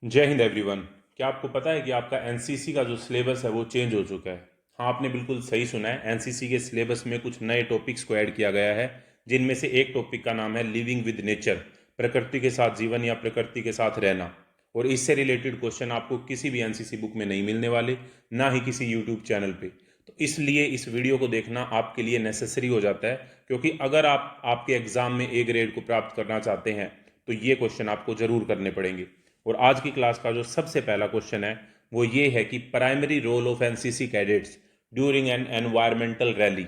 जय हिंद एवरीवन। क्या आपको पता है कि आपका एनसीसी का जो सिलेबस है वो चेंज हो चुका है? हाँ, आपने बिल्कुल सही सुना है। एनसीसी के सिलेबस में कुछ नए टॉपिक्स को ऐड किया गया है, जिनमें से एक टॉपिक का नाम है लिविंग विद नेचर, प्रकृति के साथ जीवन या प्रकृति के साथ रहना। और इससे रिलेटेड क्वेश्चन आपको किसी भी एनसीसी बुक में नहीं मिलने वाले, ना ही किसी यूट्यूब चैनल पे। तो इसलिए इस वीडियो को देखना आपके लिए नेसेसरी हो जाता है, क्योंकि अगर आप आपके एग्जाम में ए ग्रेड को प्राप्त करना चाहते हैं तो ये क्वेश्चन आपको जरूर करने पड़ेंगे। और आज की क्लास का जो सबसे पहला क्वेश्चन है वो ये है कि primary role of NCC cadets during an environmental rally.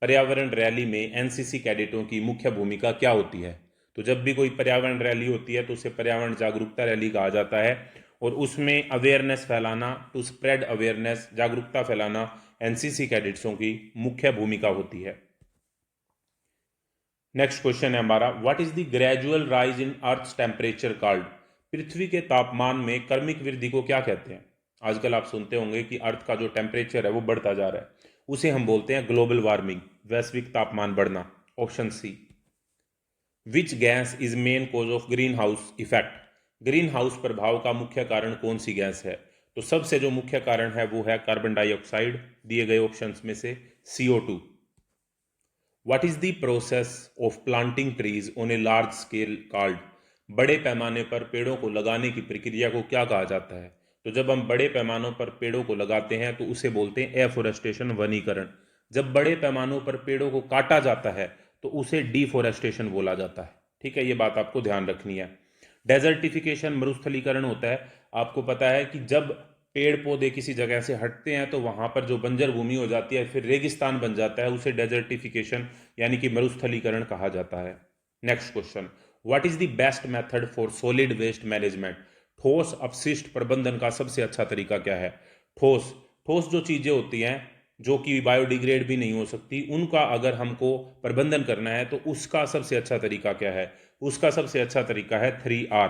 पर्यावरण रैली में एनसीसी कैडेटों की मुख्य भूमिका क्या होती है? तो जब भी कोई पर्यावरण रैली होती है तो उसे पर्यावरण जागरूकता रैली कहा जाता है, और उसमें अवेयरनेस फैलाना, टू स्प्रेड अवेयरनेस, जागरूकता फैलाना एनसीसी कैडेट्सों की मुख्य भूमिका होती है। नेक्स्ट क्वेश्चन है हमारा, what is the gradual rise in earth temperature called? पृथ्वी के तापमान में क्रमिक वृद्धि को क्या कहते हैं? आजकल आप सुनते होंगे कि अर्थ का जो टेम्परेचर है वो बढ़ता जा रहा है, उसे हम बोलते हैं ग्लोबल वार्मिंग, वैश्विक तापमान बढ़ना। Option C. Which gas is main cause of greenhouse effect? Greenhouse प्रभाव का मुख्य कारण कौन सी गैस है? तो सबसे जो मुख्य कारण है वो है कार्बन डाइऑक्साइड, दिए गए ऑप्शंस में से CO2। What is the process of planting trees on a large scale called? बड़े पैमाने पर पेड़ों को लगाने की प्रक्रिया को क्या कहा जाता है? तो जब हम बड़े पैमानों पर पेड़ों को लगाते हैं तो उसे बोलते हैं एफोरेस्टेशन, वनीकरण। जब बड़े पैमानों पर पेड़ों को काटा जाता है तो उसे डिफोरेस्टेशन बोला जाता है। ठीक है, ये बात आपको ध्यान रखनी है। डेजर्टिफिकेशन, मरुस्थलीकरण होता है। आपको पता है कि जब पेड़ पौधे किसी जगह से हटते हैं तो वहां पर जो बंजर भूमि हो जाती है, फिर रेगिस्तान बन जाता है, उसे डेजर्टिफिकेशन यानी कि मरुस्थलीकरण कहा जाता है। Next question, what is the best method for solid waste management? ठोस अपशिष्ट प्रबंधन का सबसे अच्छा तरीका क्या है? ठोस ठोस जो चीजें होती हैं जो कि बायोडिग्रेड भी नहीं हो सकती, उनका अगर हमको प्रबंधन करना है तो उसका सबसे अच्छा तरीका क्या है? उसका सबसे अच्छा तरीका है 3R।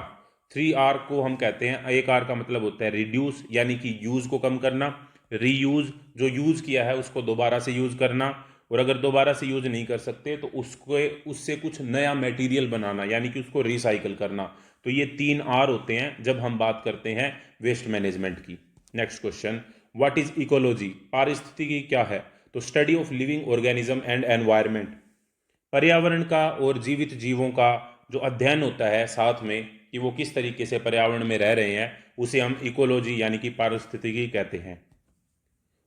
3R को हम कहते हैं, एक आर का मतलब होता है रिड्यूस यानी कि यूज को कम करना, रीयूज जो यूज किया है उसको दोबारा से यूज करना, और अगर दोबारा से यूज नहीं कर सकते तो उसको उससे कुछ नया मटेरियल बनाना यानी कि उसको रिसाइकल करना। तो ये 3R होते हैं जब हम बात करते हैं वेस्ट मैनेजमेंट की। Next question, what is ecology? पारिस्थितिकी क्या है? तो study of living organism and environment, पर्यावरण का और जीवित जीवों का जो अध्ययन होता है साथ में, कि वो किस तरीके से पर्यावरण में रह रहे हैं, उसे हम इकोलॉजी यानी कि पारिस्थितिकी कहते हैं।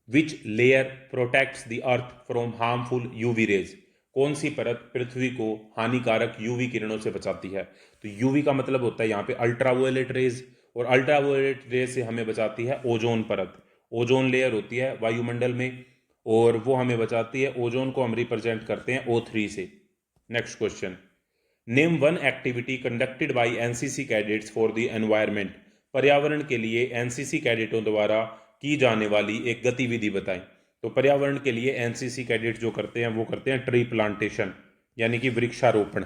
Which layer protects the earth from harmful UV rays? कौन सी परत पृथ्वी को हानिकारक यूवी किरणों से बचाती है? तो यूवी का मतलब होता है यहाँ पे अल्ट्रावायलेट रेज, और अल्ट्रावायलेट रेज से हमें बचाती है ओजोन परत। ओजोन लेयर होती है वायुमंडल में, और वो हमें बचाती है, ओजोन को हम रिप्रेजेंट करते हैं O3 से। Next question, name one activity conducted by NCC cadets for the environment. पर्यावरण के लिए एनसीसी कैडेटों द्वारा की जाने वाली एक गतिविधि बताएं। तो पर्यावरण के लिए एनसीसी कैडेट जो करते हैं वो करते हैं ट्री प्लांटेशन यानी कि वृक्षारोपण।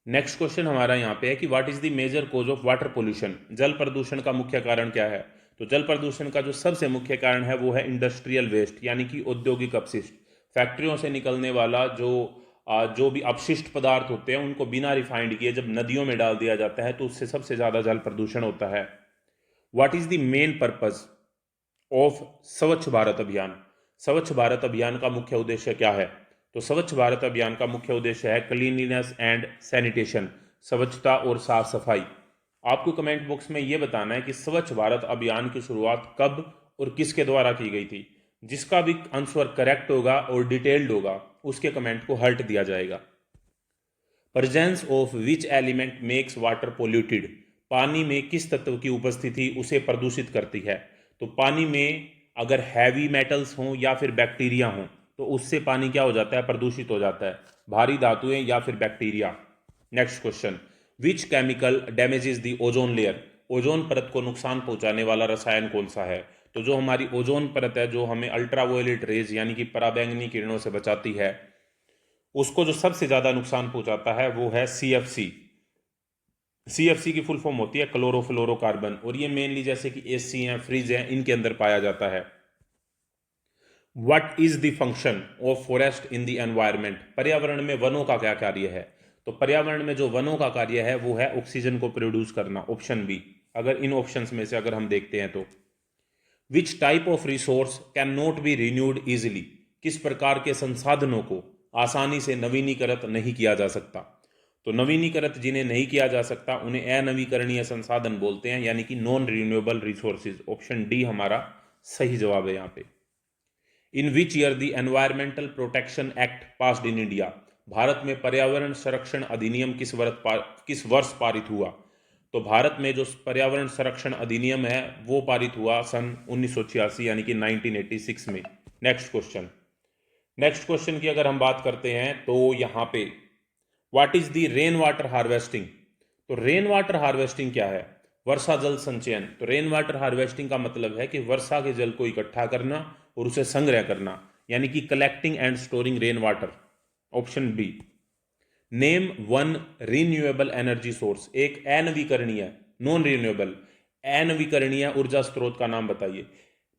नेक्स्ट क्वेश्चन हमारा यहाँ पे है कि what is the major cause of water pollution? जल प्रदूषण का मुख्य कारण क्या है? तो जल प्रदूषण का जो सबसे मुख्य कारण है वो है इंडस्ट्रियल वेस्ट यानी कि औद्योगिक अपशिष्ट। फैक्ट्रियों से निकलने वाला जो भी अपशिष्ट पदार्थ होते हैं उनको बिना रिफाइंड किए जब नदियों में डाल दिया जाता है तो उससे सबसे ज्यादा जल प्रदूषण होता है। What is the main purpose of स्वच्छ भारत अभियान? स्वच्छ भारत अभियान का मुख्य उद्देश्य क्या है? तो स्वच्छ भारत अभियान का मुख्य उद्देश्य है क्लीनलीनेस एंड सैनिटेशन, स्वच्छता और साफ सफाई। आपको कमेंट बॉक्स में यह बताना है कि स्वच्छ भारत अभियान की शुरुआत कब और किसके द्वारा की गई थी। जिसका भी आंसर करेक्ट होगा और डिटेल्ड होगा उसके कमेंट को हर्ट दिया जाएगा। Presence of which element makes water polluted? पानी में किस तत्व की उपस्थिति उसे प्रदूषित करती है? तो पानी में अगर हैवी मेटल्स हों या फिर बैक्टीरिया हों तो उससे पानी क्या हो जाता है? प्रदूषित हो जाता है, भारी धातुएं या फिर bacteria. Next question, which chemical damages the ozone layer? Ozone परत को नुकसान पहुंचाने वाला रसायन कौन सा है? तो जो हमारी ओजोन परत है जो हमें अल्ट्रावायलेट रेज यानी कि पराबैंगनी किरणों से बचाती है, उसको जो सबसे ज्यादा नुकसान पहुंचाता है वो है CFC। CFC की फुल फॉर्म होती है क्लोरोफ्लोरोकार्बन, और ये मेनली जैसे कि AC हैं, फ्रिज हैं, इनके अंदर पाया जाता है। What is the function of forest in the environment? पर्यावरण में वनों का क्या कार्य है? तो पर्यावरण में जो वनों का कार्य है वो है ऑक्सीजन को प्रोड्यूस करना, ऑप्शन बी। अगर इन ऑप्शंस में से अगर हम देखते हैं तो which type of resource can not be renewed easily, किस प्रकार के संसाधनों को आसानी से नवीनीकृत नहीं किया जा सकता। तो नवीनीकृत जिन्हें नहीं किया जा सकता उन्हें अनवीकरणीय संसाधन बोलते हैं, यानी कि non renewable resources. Option D हमारा सही जवाब है यहाँ पे। In which year the environmental protection act passed in India, भारत में पर्यावरण संरक्षण अधिनियम किस वर्ष पारित हुआ। तो भारत में जो पर्यावरण संरक्षण अधिनियम है वो पारित हुआ सन 1986 यानी कि 1986 में। नेक्स्ट क्वेश्चन की अगर हम बात करते हैं तो यहाँ पे what is the rain water harvesting. तो रेन वाटर हार्वेस्टिंग क्या है? वर्षा जल संचयन। तो रेन वाटर हार्वेस्टिंग का मतलब है कि वर्षा के जल को इकट्ठा करना और उसे संग्रह करना, यानी कि collecting and storing rainwater. Option B. Name one renewable energy source, एक अनवीकरणीय नॉन रिन्यूएबल अनवीकरणीय ऊर्जा स्रोत का नाम बताइए।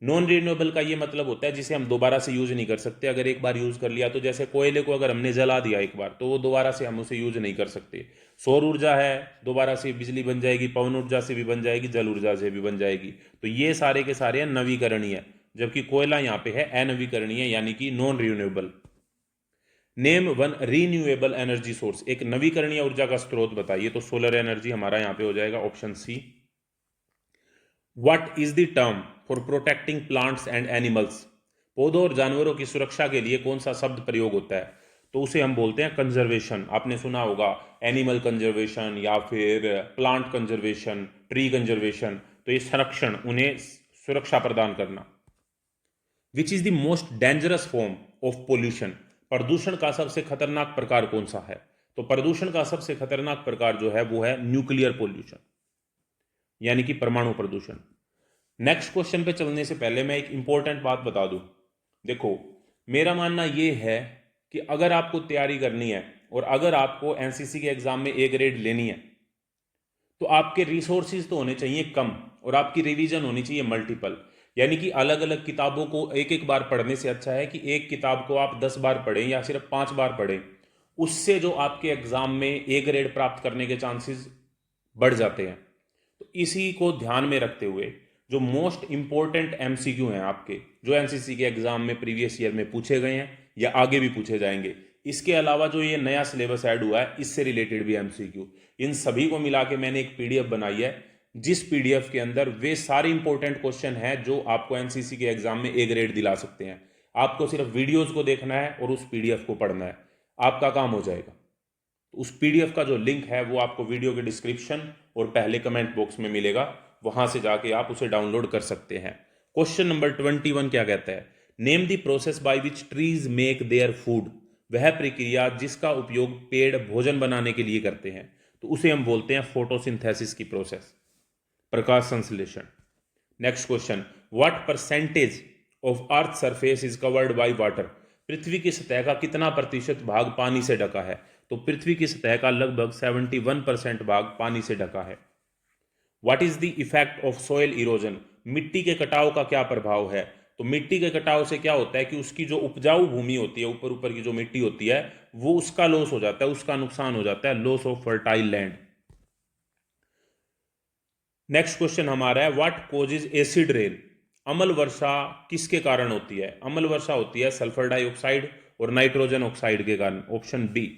नॉन रिन्यूएबल का ये मतलब होता है जिसे हम दोबारा से यूज नहीं कर सकते। अगर एक बार यूज कर लिया तो जैसे कोयले को अगर हमने जला दिया एक बार तो वो दोबारा से हम उसे यूज नहीं कर सकते। सौर ऊर्जा है, दोबारा से बिजली बन जाएगी, पवन ऊर्जा से भी बन जाएगी, जल ऊर्जा से भी बन जाएगी। तो ये सारे के सारे नवीकरणीय, जबकि कोयला यहाँ पे है अनवीकरणीय यानी कि non renewable. Name one renewable energy source, एक नवीकरणीय ऊर्जा का स्रोत बताइए। तो सोलर एनर्जी हमारा यहां पे हो जाएगा, option C. What is the term for protecting plants and animals, पौधों और जानवरों की सुरक्षा के लिए कौन सा शब्द प्रयोग होता है। तो उसे हम बोलते हैं कंजर्वेशन। आपने सुना होगा एनिमल कंजर्वेशन या फिर प्लांट कंजर्वेशन, ट्री कंजर्वेशन। तो ये संरक्षण, उन्हें सुरक्षा प्रदान करना। Which is the most dangerous form of pollution, प्रदूषण का सबसे खतरनाक प्रकार कौन सा है। तो प्रदूषण का सबसे खतरनाक प्रकार जो है वो है न्यूक्लियर पोल्यूशन, यानी कि परमाणु प्रदूषण। नेक्स्ट क्वेश्चन पे चलने से पहले मैं एक इंपॉर्टेंट बात बता दूं। देखो, मेरा मानना यह है कि अगर आपको तैयारी करनी है और अगर आपको एनसीसी के एग्जाम में ए ग्रेड लेनी है तो आपके रिसोर्सेज तो होने चाहिए कम और आपकी रिवीजन होनी चाहिए मल्टीपल। यानी कि अलग अलग किताबों को एक एक बार पढ़ने से अच्छा है कि एक किताब को आप 10 बार पढ़ें या सिर्फ 5 बार पढ़ें। उससे जो आपके एग्जाम में ए ग्रेड प्राप्त करने के चांसेस बढ़ जाते हैं। तो इसी को ध्यान में रखते हुए जो मोस्ट इंपॉर्टेंट एमसीक्यू हैं आपके, जो एनसीसी के एग्जाम में प्रीवियस ईयर में पूछे गए हैं या आगे भी पूछे जाएंगे, इसके अलावा जो ये नया सिलेबस ऐड हुआ है इससे रिलेटेड भी एमसीक्यू, इन सभी को मिला के मैंने एक पीडीएफ बनाई है, जिस पीडीएफ के अंदर वे सारे इंपॉर्टेंट क्वेश्चन हैं जो आपको एनसीसी के एग्जाम में ए ग्रेड दिला सकते हैं। आपको सिर्फ वीडियोस को देखना है और उस पीडीएफ को पढ़ना है, आपका काम हो जाएगा। उस पीडीएफ का जो लिंक है वो आपको वीडियो के डिस्क्रिप्शन और पहले कमेंट बॉक्स में मिलेगा, वहां से जाके आप उसे डाउनलोड कर सकते हैं। क्वेश्चन नंबर 21 क्या कहता है? Name the process by which trees make their food, वह प्रक्रिया जिसका उपयोग पेड़ भोजन बनाने के लिए करते हैं। तो उसे हम बोलते हैं फोटोसिंथेसिस की प्रोसेस, प्रकाश संश्लेषण। Next question, what percentage of earth surface is covered by water, पृथ्वी की सतह का कितना प्रतिशत भाग पानी से ढका है। तो पृथ्वी की सतह का लगभग 71% भाग पानी से ढका है। What is the effect of soil erosion, मिट्टी के कटाव का क्या प्रभाव है। तो मिट्टी के कटाव से क्या होता है कि उसकी जो उपजाऊ भूमि होती है, ऊपर ऊपर की जो मिट्टी होती है, वो उसका लॉस हो जाता है, उसका नुकसान हो जाता है, loss of fertile land. Next question हमारा है व्हाट कॉजेज एसिड रेन, अम्ल वर्षा किसके कारण होती है। अम्ल वर्षा होती है सल्फर डाइऑक्साइड और नाइट्रोजन ऑक्साइड के कारण, option B.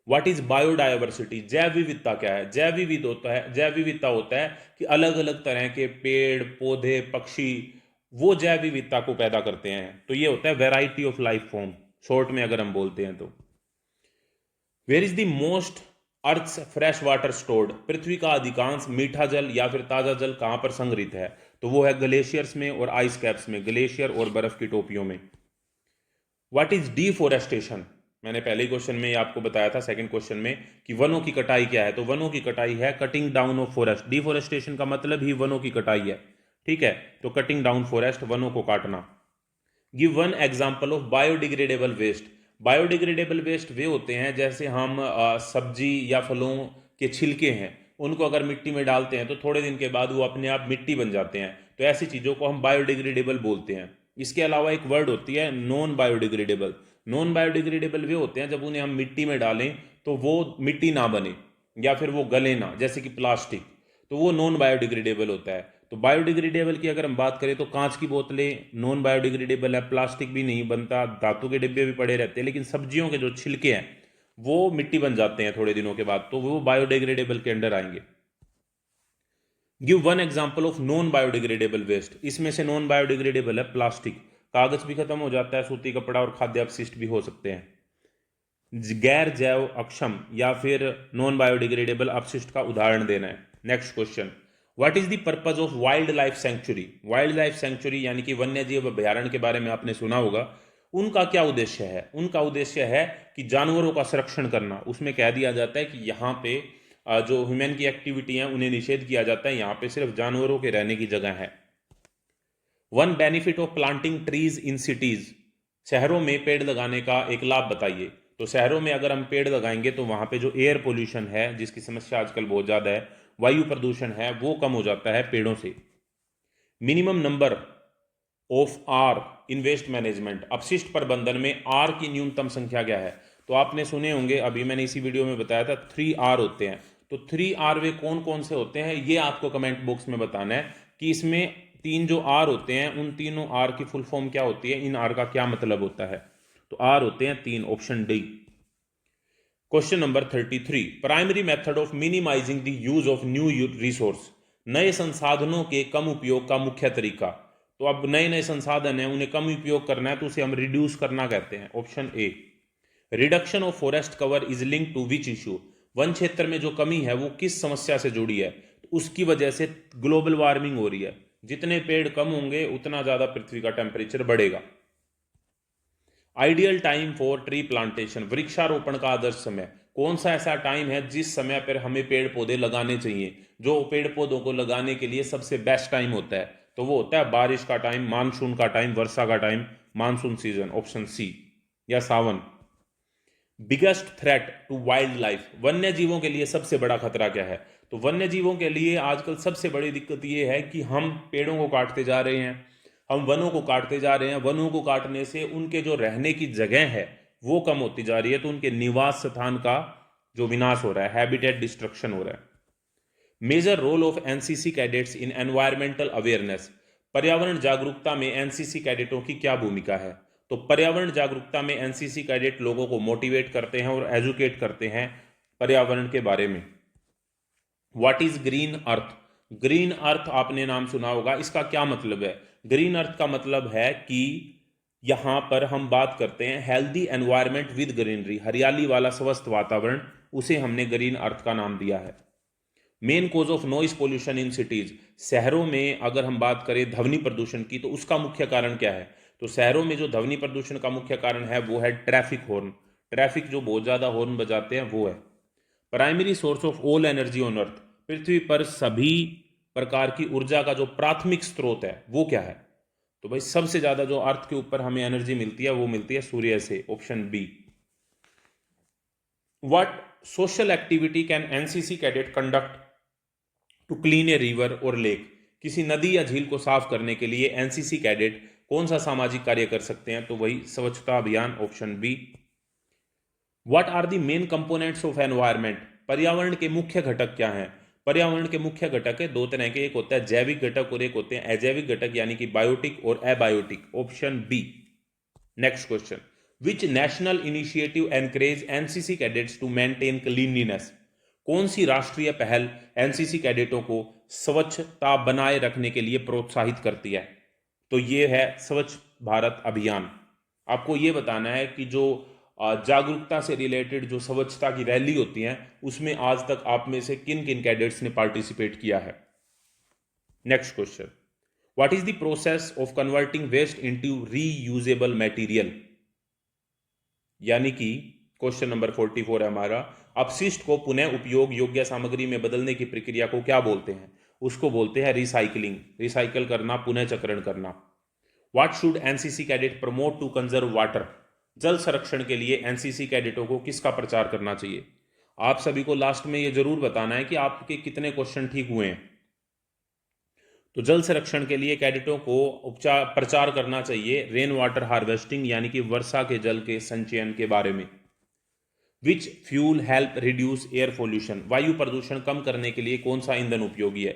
What is biodiversity, जैव विविधता क्या है। जैव विविधता होता है कि अलग अलग तरह के पेड़ पौधे पक्षी वो जैव विविधता को पैदा करते हैं। तो ये होता है variety of life form, short में अगर हम बोलते हैं तो। Where is the most earth fresh water stored, पृथ्वी का अधिकांश मीठा जल या फिर ताजा जल कहां पर संग्रहित है। तो वो है ग्लेशियर्स में और आइस कैप्स में, ग्लेशियर और बर्फ की टोपियों में। व्हाट इज डिफोरेस्टेशन, मैंने पहले क्वेश्चन में आपको बताया था, सेकंड क्वेश्चन में, कि वनों की कटाई क्या है। तो वनों की कटाई है cutting down of forest, deforestation का मतलब ही वनों की कटाई है, ठीक है। तो कटिंग डाउन फॉरेस्ट, वनों को काटना। Give one example of biodegradable waste, biodegradable waste वे होते हैं जैसे हम सब्जी या फलों के छिलके हैं, उनको अगर मिट्टी में डालते हैं तो थोड़े दिन के बाद वो अपने आप मिट्टी बन जाते हैं। तो ऐसी चीज़ों को हम बायोडिग्रेडेबल बोलते हैं। इसके अलावा एक वर्ड होती है नॉन बायोडिग्रेडेबल। नॉन बायोडिग्रेडेबल वे होते हैं जब उन्हें हम मिट्टी में डालें तो वो मिट्टी ना बने या फिर वो गले ना, जैसे कि प्लास्टिक, तो वो नॉन बायोडिग्रेडेबल होता है। तो बायोडिग्रेडेबल की अगर हम बात करें तो कांच की बोतलें नॉन बायोडिग्रेडेबल है, प्लास्टिक भी नहीं बनता, धातु के डिब्बे भी पड़े रहते हैं, लेकिन सब्जियों के जो छिलके हैं वो मिट्टी बन जाते हैं थोड़े दिनों के बाद, तो वो बायोडिग्रेडेबल के अंडर आएंगे। Give one example of non biodegradable waste. इसमें से नॉन बायोडिग्रेडेबल है प्लास्टिक, कागज भी खत्म हो जाता है, सूती कपड़ा और खाद्य अपशिष्ट भी हो सकते हैं। गैर जैव अक्षम या फिर नॉन बायोडिग्रेडेबल अपशिष्ट का उदाहरण देना है। Next question, what is the purpose of wild life sanctuary. Wild life sanctuary यानी कि वन्य जीव अभ्यारण्य के बारे में आपने सुना होगा। उनका क्या उद्देश्य है? उनका उद्देश्य है कि जानवरों का संरक्षण करना। उसमें कह दिया जाता है कि यहाँ पे जो ह्यूमन की एक्टिविटी है उन्हें निषेध किया जाता है, यहाँ पे सिर्फ जानवरों के रहने की जगह है। One benefit of planting trees in cities. शहरों में पेड़ लगाने का एक लाभ बताइए। तो शहरों में अगर हम पेड़ लगाएंगे तो वहां पे जो एयर पोल्यूशन है, जिसकी समस्या आजकल बहुत ज्यादा है, वायु प्रदूषण है, वो कम हो जाता है पेड़ों से। Minimum number of R in waste management. अपशिष्ट प्रबंधन में आर की न्यूनतम संख्या क्या है? तो आपने सुने होंगे, अभी मैंने इसी वीडियो में बताया था, 3R होते हैं। तो 3R वे कौन कौन से होते हैं ये आपको कमेंट बॉक्स में बताना है कि इसमें 3 जो आर होते हैं उन तीनों आर की फुल फॉर्म क्या होती है, इन आर का क्या मतलब होता है। तो आर होते हैं 3, option D. Question number 33, primary method of minimising the use of new resource. नए संसाधनों के कम उपयोग का मुख्य तरीका। तो अब नए नए संसाधन हैं उन्हें कम उपयोग करना है तो उसे हम रिड्यूस करना कहते हैं, option A. Reduction of forest cover is link to which issue. वन क्षेत्र में जो कमी है वो किस समस्या से जुड़ी है? तो उसकी वजह से ग्लोबल वार्मिंग हो रही है। जितने पेड़ कम होंगे उतना ज्यादा पृथ्वी का टेम्परेचर बढ़ेगा। Ideal time for tree plantation. वृक्षारोपण का आदर्श समय। कौन सा ऐसा टाइम है जिस समय पर हमें पेड़ पौधे लगाने चाहिए, जो पेड़ पौधों को लगाने के लिए सबसे बेस्ट टाइम होता है? तो वो होता है बारिश का टाइम, मानसून का टाइम, वर्षा का time, monsoon season, option C, या सावन। Biggest threat to wildlife. वन्य जीवों के लिए सबसे बड़ा खतरा क्या है? तो वन्य जीवों के लिए आजकल सबसे बड़ी दिक्कत ये है कि हम पेड़ों को काटते जा रहे हैं, हम वनों को काटते जा रहे हैं। वनों को काटने से उनके जो रहने की जगह है वो कम होती जा रही है, तो उनके निवास स्थान का जो विनाश हो रहा है, हैबिटेट डिस्ट्रक्शन हो रहा है। Major role of NCC cadets in environmental awareness. पर्यावरण जागरूकता में एनसीसी कैडेटों की क्या भूमिका है? तो पर्यावरण जागरूकता में एनसीसी कैडेट लोगों को मोटिवेट करते हैं और एजुकेट करते हैं पर्यावरण के बारे में। What is green earth. Green earth आपने नाम सुना होगा, इसका क्या मतलब है? ग्रीन अर्थ का मतलब है कि यहां पर हम बात करते हैं हेल्दी एनवायरमेंट विद ग्रीनरी, हरियाली वाला स्वस्थ वातावरण, उसे हमने ग्रीन अर्थ का नाम दिया है। Main cause of noise pollution in cities. शहरों में अगर हम बात करें ध्वनि प्रदूषण की तो उसका मुख्य कारण क्या है? तो शहरों में जो ध्वनि प्रदूषण का मुख्य कारण है वो है ट्रैफिक हॉर्न। ट्रैफिक जो बहुत ज्यादा हॉर्न बजाते हैं वो है। Primary source of all energy on earth. पृथ्वी पर सभी प्रकार की ऊर्जा का जो प्राथमिक स्रोत है वो क्या है? तो भाई सबसे ज्यादा जो अर्थ के ऊपर हमें एनर्जी मिलती है वो मिलती है सूर्य से, option B. What social activity can NCC cadet conduct to clean a river और लेक। किसी नदी या झील को साफ करने के लिए एनसीसी कैडेट कौन सा सामाजिक कार्य कर सकते हैं? तो वही स्वच्छता अभियान, option B. What are the main components of environment. पर्यावरण के मुख्य घटक क्या हैं? पर्यावरण के मुख्य घटक है दो तरह के, एक होता है जैविक घटक और एक होते हैं अजैविक घटक, यानी कि बायोटिक और abiotic, option B. Next question, which national initiative encourage NCC cadets to maintain cleanliness. कौन सी राष्ट्रीय पहल एनसीसी कैडेटों को स्वच्छता बनाए रखने के लिए प्रोत्साहित करती है? तो ये है स्वच्छ भारत अभियान। आपको ये बताना है कि जो जागरूकता से रिलेटेड जो स्वच्छता की रैली होती है उसमें आज तक आप में से किन किन कैडेट्स ने पार्टिसिपेट किया है। Next question, what is the process of converting waste into reusable material. यानी कि क्वेश्चन नंबर 44 है हमारा, अपशिष्ट को पुनः उपयोग योग्य सामग्री में बदलने की प्रक्रिया को क्या बोलते हैं? उसको बोलते हैं रिसाइकलिंग, रिसाइकल करना, पुनः चक्रण करना। What should NCC cadet promote to conserve water. जल संरक्षण के लिए एनसीसी कैडेटों को किसका प्रचार करना चाहिए? आप सभी को लास्ट में यह जरूर बताना है कि आपके कितने क्वेश्चन ठीक हुए हैं। तो जल संरक्षण के लिए कैडेटों को प्रचार करना चाहिए रेन वाटर हार्वेस्टिंग, यानी कि वर्षा के जल के संचयन के बारे में। Which fuel help reduce air pollution, वायु प्रदूषण कम करने के लिए कौन सा ईंधन उपयोगी है?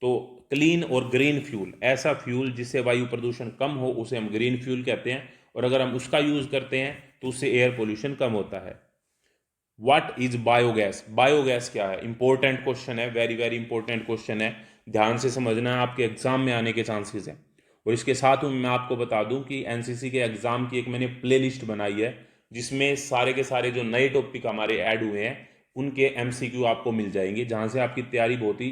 तो क्लीन और ग्रीन फ्यूल, ऐसा फ्यूल जिससे वायु प्रदूषण कम हो उसे हम ग्रीन फ्यूल कहते हैं, और अगर हम उसका यूज करते हैं तो उससे एयर पोल्यूशन कम होता है। व्हाट इज बायोगैस, बायोगैस क्या है? इंपॉर्टेंट क्वेश्चन है, वेरी वेरी इंपॉर्टेंट क्वेश्चन है, ध्यान से समझना है, आपके एग्जाम में आने के चांसेस हैं। और इसके साथ मैं आपको बता दूं कि एनसीसी के एग्जाम की एक मैंने प्ले लिस्ट बनाई है जिसमें सारे के सारे जो नए टॉपिक हमारे ऐड हुए हैं उनके एमसीक्यू आपको मिल जाएंगे, जहां से आपकी तैयारी बहुत ही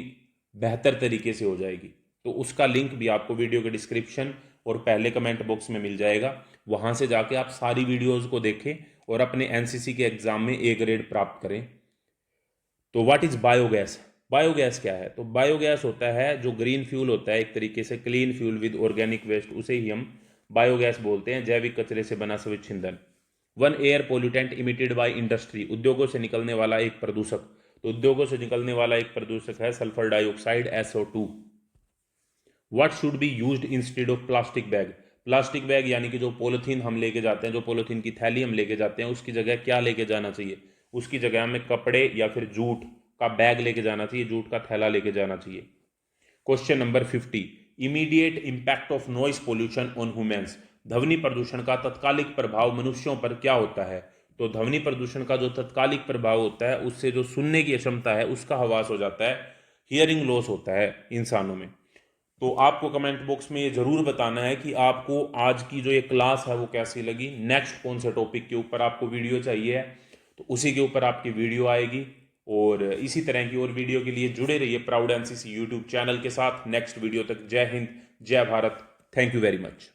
बेहतर तरीके से हो जाएगी। तो उसका लिंक भी आपको वीडियो के डिस्क्रिप्शन और पहले कमेंट बॉक्स में मिल जाएगा, वहां से जाके आप सारी वीडियोज को देखें और अपने एनसीसी के एग्जाम में ए ग्रेड प्राप्त करें। तो व्हाट इज बायोगैस, बायोगैस क्या है? तो बायोगैस होता है जो ग्रीन फ्यूल होता है, एक तरीके से clean fuel with organic waste, उसे ही हम बायोगैस बोलते हैं, जैविक कचरे से बना स्वच्छ ईंधन। One air pollutant emitted by industry, उद्योगों से निकलने वाला एक प्रदूषक। तो उद्योगों से निकलने वाला एक प्रदूषक है sulphur dioxide, SO2। What should be used instead of plastic bag, plastic bag यानी कि जो पॉलिथीन हम लेके जाते हैं, जो पॉलिथीन की थैली हम लेके जाते हैं, उसकी जगह क्या लेके जाना चाहिए? उसकी जगह हमें कपड़े या फिर जूट का बैग लेके जाना चाहिए, जूट का थैला लेके जाना चाहिए। Question number 50, immediate impact of noise pollution on humans, ध्वनि प्रदूषण का तत्कालिक प्रभाव मनुष्यों पर क्या होता है? तो ध्वनि प्रदूषण का जो तत्कालिक प्रभाव होता है उससे जो सुनने की क्षमता है उसका ह्रास हो जाता है, हियरिंग लॉस होता है इंसानों में। तो आपको कमेंट बॉक्स में ये जरूर बताना है कि आपको आज की जो ये क्लास है वो कैसी लगी, नेक्स्ट कौन से टॉपिक के ऊपर आपको वीडियो चाहिए है, तो उसी के ऊपर आपकी वीडियो आएगी। और इसी तरह की और वीडियो के लिए जुड़े रहिए प्राउड एनसीसी यूट्यूब चैनल के साथ। नेक्स्ट वीडियो तक जय हिंद, जय Bharat, thank you very much.